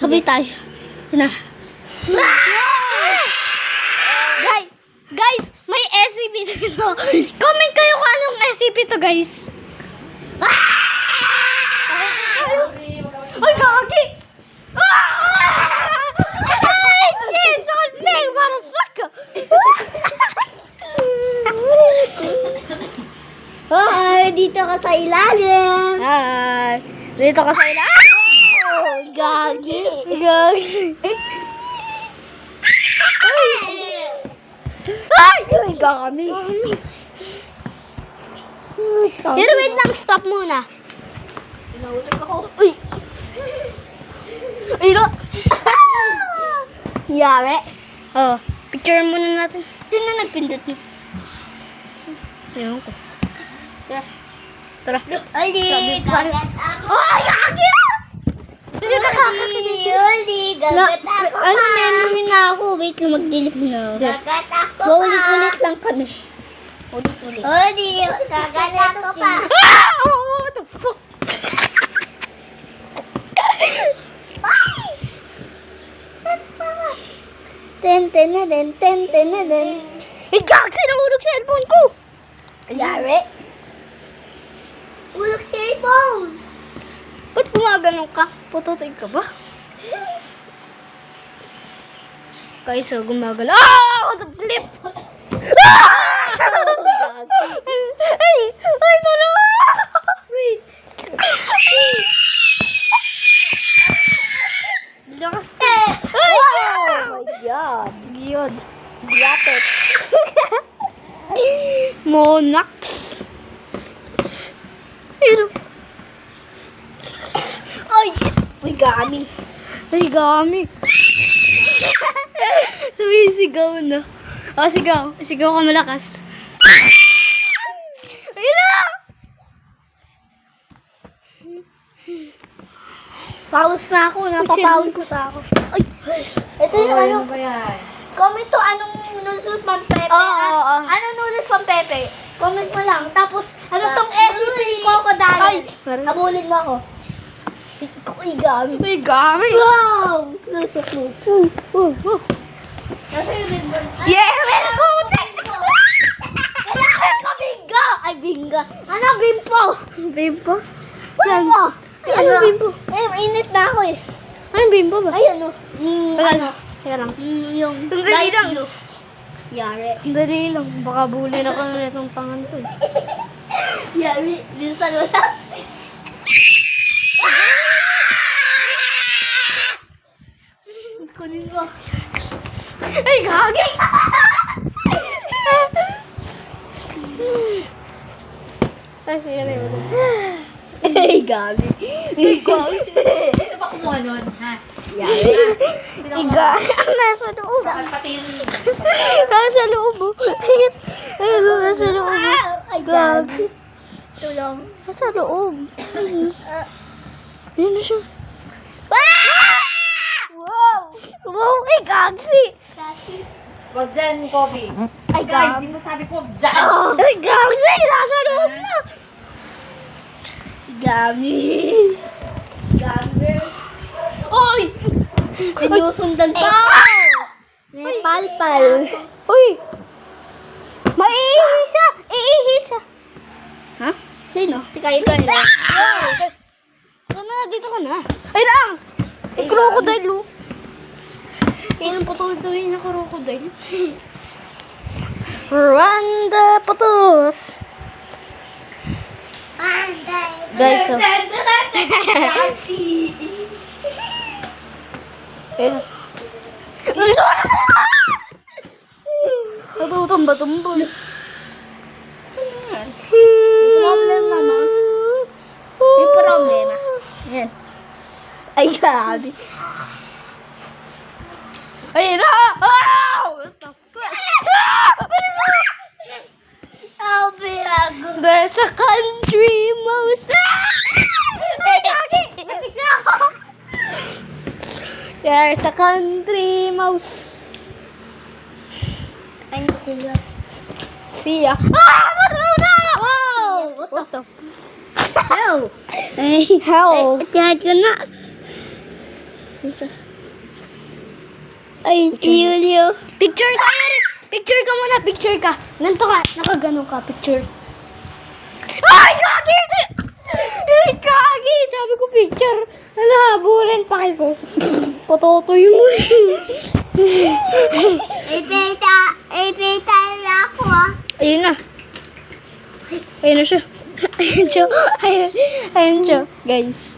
Sabay tayo. Yun na. Guys, may SCP dito. Comment kayo kung anong SCP to, guys. Ay, gagi! Ay, shit! So big, motherfucker! Hi! Dito ka sa ilalim! Hi! Dito ka sa ilalim! Oh, gagi! Gagi! Ay! Ay, gami! Pero wait lang, stop muna. Pinahulog ako. Uy! Ay, no! Yari. Oh, picture muna natin. Sino na nagpindot mo? Ayan ko. Tara. Tara. Oli, gagat ako. Oh, ay, gagi! Kasi nakakakinig. Oli, gagat ako. Ano, memory na ako. Wait lang, mag-delete na ako. Gagat ako pa. Ulit-ulit lang kami. Ulit-ulit. Oli, gagat ako pa. Ah! Oh, what the fuck? Ten na din. Ay, gagsi! Nahulog sa cellphone ko! Yari? Ulok cellphone. Ba't gumaganon ka? Pututoy ka ba? Guys, so gumagalaw. Ah! What the flip? Ah! Ay, tulungan! Wait. Lakas na. Ay! Oh my God. Yun. Yapet. Monax. Pero. Ay! Uy, gami. Ay, gami. Sumisigaw na. O, sigaw. Sigaw ka malakas. Ayun na! Pawis na ako. Napapawis na ako. Ay! Ito yung ano. ba yan? Comment to anong noodles from Pepe. Oo. Anong noodles from Pepe? Comment mo lang. Tapos, ano tong SCP crocodile? Ay! Habulin mo ako. Ay, gami. Ay, gami. Wow! Nasa close. Nasa yung bimbo. Yeah, let's go! Kailangan ko bingo! Ay, bingo. Ano, bimpo? Bimpo? Bimpo? Ano, bimpo? Eh, init na ako eh. Anong bimpo ba? Ay, ano? Ano? Sige lang. Yung Sandali lang. blue. Yari. Dali lang. Baka bulin ako na itong pangan to. Yari. Minsan wala. Kunin ko. Ay, gagi! Ay, sige na yun. Ay, gagi. Ay, gagi. Sino ba kumuha nun? Ha? Yari. Ay, gagi. Nasa loob. Pati yung... Nasa loob. Ay, nasa loob. Ay, gagi. Tulong. Nasa loob. Ayun na siya. Wow! Wow! Ay, gagsi! Wag dyan, Kobe. Ay, Guys, gag. di mo sabi ko, dyan. Ay, gagsi! Nasa loob na! Gami! Gami! Oy! Sinusundan pa! May palpal. Uy! Maiihi siya! Iihi siya! Ha? Sino? Si Kaito. Sana na, dito ka na. Ay, lang! Ay, crocodile, oh. Yan ang patuloy na crocodile. Rwanda patos. Guys, so. Ayun. Natutumba-tumba. Problem naman. May problema. Yan. Ay, grabe. Ay, na! Oh! What the fuck? There's a country mouse. There's a country mouse. Ay, siya. Siya. Ah! Wow! What the fuck? Help! Ay, help! Tiyan ko na. Ay, si Julio. Picture ka rin. Picture ka muna, picture ka. Ganito ka, nakaganon ka, picture. Ay, gagi! Ay, gagi! Sabi ko picture. Habulin pa kayo. Patotoy mo. Ipita ako ah. Ayun na. Ayun na siya. Ayun siya. Ayun siya, guys.